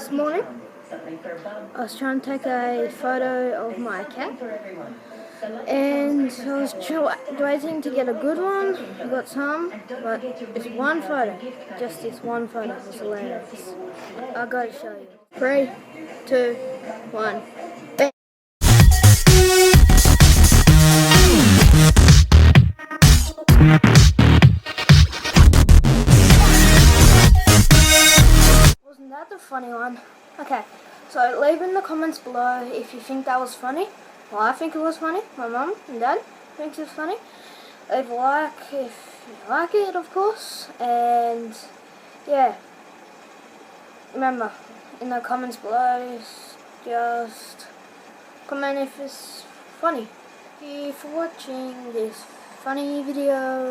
This morning I was trying to take a photo of my cat and I was waiting to get a good one. I got some, but it's one photo, just this one photo. It was hilarious. I gotta show you. 3, 2, 1. Bam. Wasn't that the funny one? Okay, so leave in the comments below if you think that was funny. Well, I think it was funny. My mum and dad thinks it's funny. Leave a like if you like it, of course. And yeah, remember, in the comments below, just comment if it's funny. Thank you for watching this funny video.